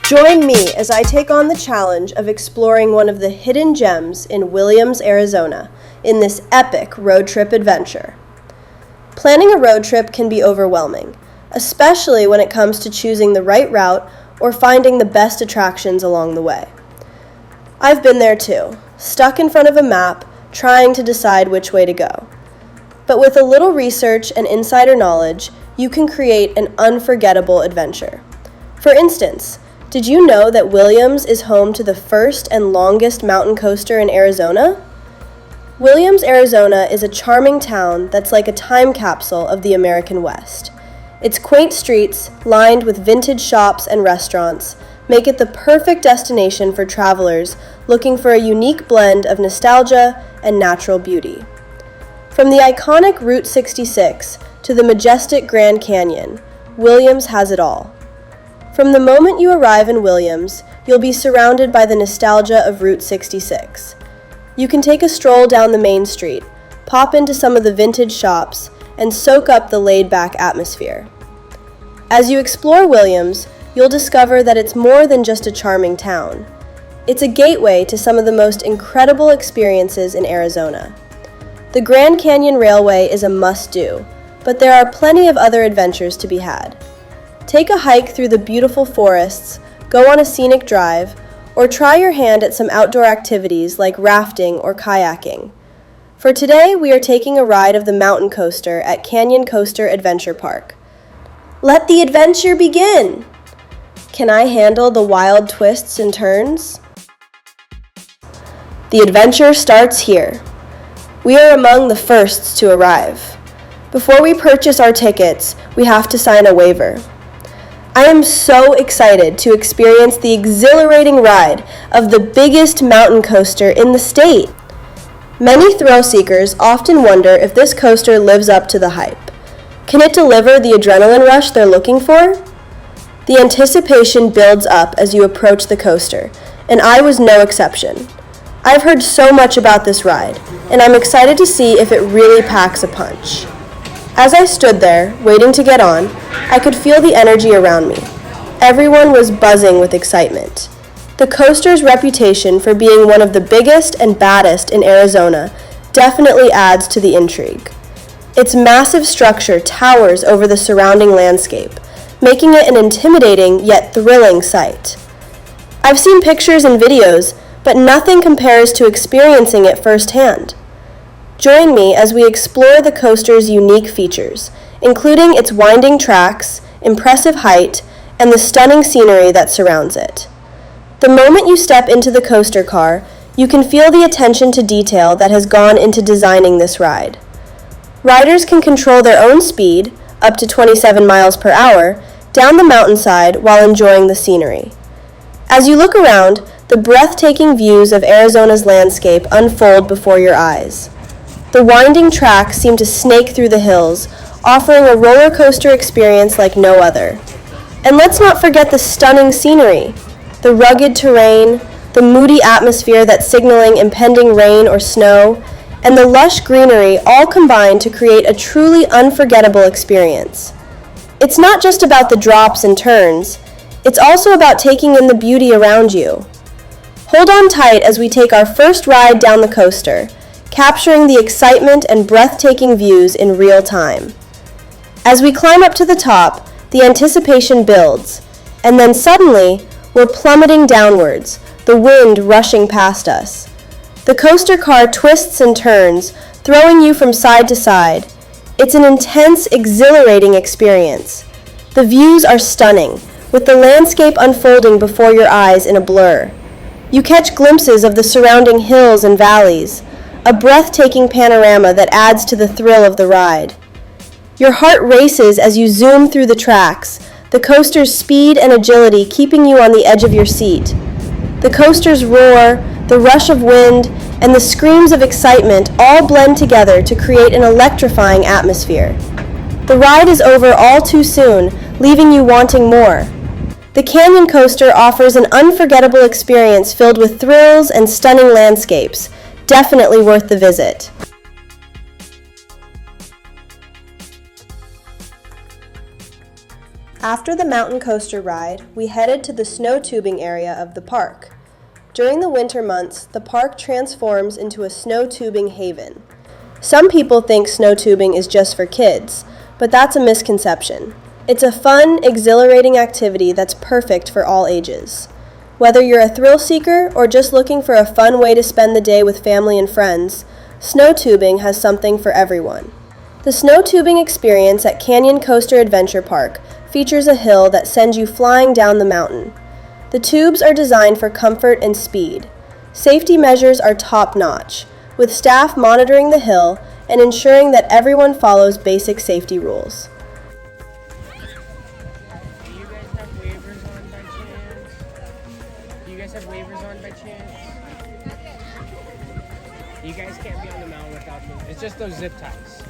Join me as I take on the challenge of exploring one of the hidden gems in Williams, Arizona, in this epic road trip adventure. Planning a road trip can be overwhelming, especially when it comes to choosing the right route or finding the best attractions along the way. I've been there too, stuck in front of a map, trying to decide which way to go. But with a little research and insider knowledge, you can create an unforgettable adventure. For instance, did you know that Williams is home to the first and longest mountain coaster in Arizona? Williams, Arizona is a charming town that's like a time capsule of the American West. Its quaint streets, lined with vintage shops and restaurants, make it the perfect destination for travelers looking for a unique blend of nostalgia and natural beauty. From the iconic Route 66 to the majestic Grand Canyon, Williams has it all. From the moment you arrive in Williams, you'll be surrounded by the nostalgia of Route 66. You can take a stroll down the main street, pop into some of the vintage shops, and soak up the laid-back atmosphere. As you explore Williams, you'll discover that it's more than just a charming town. It's a gateway to some of the most incredible experiences in Arizona. The Grand Canyon Railway is a must-do, but there are plenty of other adventures to be had. Take a hike through the beautiful forests, go on a scenic drive, or try your hand at some outdoor activities like rafting or kayaking. For today, we are taking a ride of the mountain coaster at Canyon Coaster Adventure Park. Let the adventure begin! Can I handle the wild twists and turns? The adventure starts here. We are among the firsts to arrive. Before we purchase our tickets, we have to sign a waiver. I am so excited to experience the exhilarating ride of the biggest mountain coaster in the state. Many thrill seekers often wonder if this coaster lives up to the hype. Can it deliver the adrenaline rush they're looking for? The anticipation builds up as you approach the coaster, and I was no exception. I've heard so much about this ride, and I'm excited to see if it really packs a punch. As I stood there, waiting to get on, I could feel the energy around me. Everyone was buzzing with excitement. The coaster's reputation for being one of the biggest and baddest in Arizona definitely adds to the intrigue. Its massive structure towers over the surrounding landscape, making it an intimidating yet thrilling sight. I've seen pictures and videos, but nothing compares to experiencing it firsthand. Join me as we explore the coaster's unique features, including its winding tracks, impressive height, and the stunning scenery that surrounds it. The moment you step into the coaster car, you can feel the attention to detail that has gone into designing this ride. Riders can control their own speed, up to 27 miles per hour, down the mountainside while enjoying the scenery. As you look around, the breathtaking views of Arizona's landscape unfold before your eyes. The winding tracks seem to snake through the hills, offering a roller coaster experience like no other. And let's not forget the stunning scenery, the rugged terrain, the moody atmosphere that's signaling impending rain or snow, and the lush greenery all combine to create a truly unforgettable experience. It's not just about the drops and turns, it's also about taking in the beauty around you. Hold on tight as we take our first ride down the coaster, capturing the excitement and breathtaking views in real time. As we climb up to the top, the anticipation builds, and then suddenly, we're plummeting downwards, the wind rushing past us. The coaster car twists and turns, throwing you from side to side. It's an intense, exhilarating experience. The views are stunning, with the landscape unfolding before your eyes in a blur. You catch glimpses of the surrounding hills and valleys, a breathtaking panorama that adds to the thrill of the ride. Your heart races as you zoom through the tracks, the coaster's speed and agility keeping you on the edge of your seat. The coaster's roar, the rush of wind, and the screams of excitement all blend together to create an electrifying atmosphere. The ride is over all too soon, leaving you wanting more. The Canyon Coaster offers an unforgettable experience filled with thrills and stunning landscapes, definitely worth the visit. After the mountain coaster ride, we headed to the snow tubing area of the park. During the winter months, the park transforms into a snow tubing haven. Some people think snow tubing is just for kids, but that's a misconception. It's a fun, exhilarating activity that's perfect for all ages. Whether you're a thrill seeker or just looking for a fun way to spend the day with family and friends, snow tubing has something for everyone. The snow tubing experience at Canyon Coaster Adventure Park features a hill that sends you flying down the mountain. The tubes are designed for comfort and speed. Safety measures are top-notch, with staff monitoring the hill and ensuring that everyone follows basic safety rules. Do you guys have waivers on by chance? You guys can't be on the mountain without them. It's just those zip ties.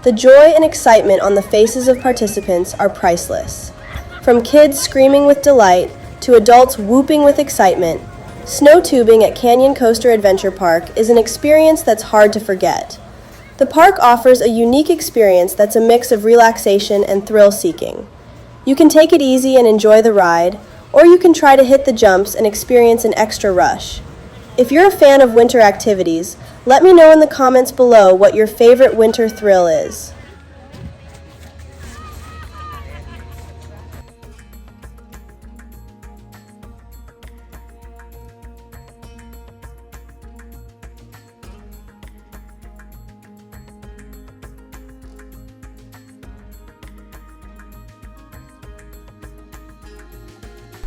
The joy and excitement on the faces of participants are priceless. From kids screaming with delight to adults whooping with excitement, snow tubing at Canyon Coaster Adventure Park is an experience that's hard to forget. The park offers a unique experience that's a mix of relaxation and thrill-seeking. You can take it easy and enjoy the ride, or you can try to hit the jumps and experience an extra rush. If you're a fan of winter activities, let me know in the comments below what your favorite winter thrill is.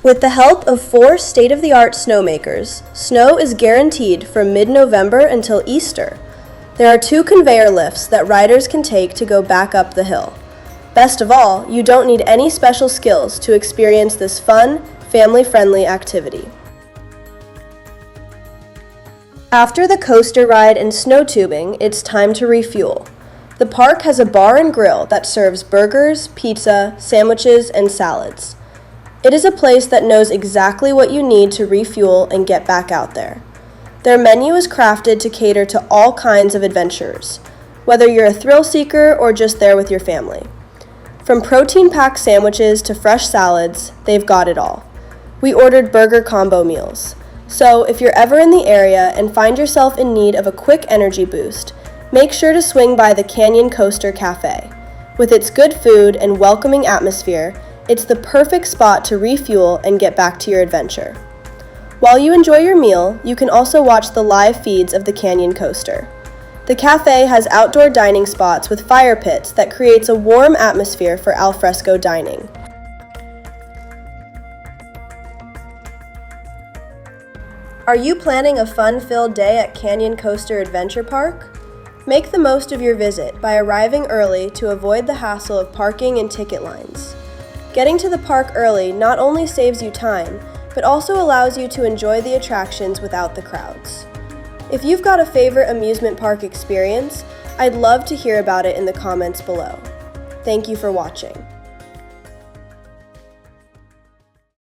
With the help of 4 state-of-the-art snowmakers, snow is guaranteed from mid-November until Easter. There are 2 conveyor lifts that riders can take to go back up the hill. Best of all, you don't need any special skills to experience this fun, family-friendly activity. After the coaster ride and snow tubing, it's time to refuel. The park has a bar and grill that serves burgers, pizza, sandwiches, and salads. It is a place that knows exactly what you need to refuel and get back out there. Their menu is crafted to cater to all kinds of adventurers, whether you're a thrill seeker or just there with your family. From protein-packed sandwiches to fresh salads, they've got it all. We ordered burger combo meals. So if you're ever in the area and find yourself in need of a quick energy boost, make sure to swing by the Canyon Coaster Cafe. With its good food and welcoming atmosphere, it's the perfect spot to refuel and get back to your adventure. While you enjoy your meal, you can also watch the live feeds of the Canyon Coaster. The cafe has outdoor dining spots with fire pits that creates a warm atmosphere for alfresco dining. Are you planning a fun-filled day at Canyon Coaster Adventure Park? Make the most of your visit by arriving early to avoid the hassle of parking and ticket lines. Getting to the park early not only saves you time, but also allows you to enjoy the attractions without the crowds. If you've got a favorite amusement park experience, I'd love to hear about it in the comments below. Thank you for watching.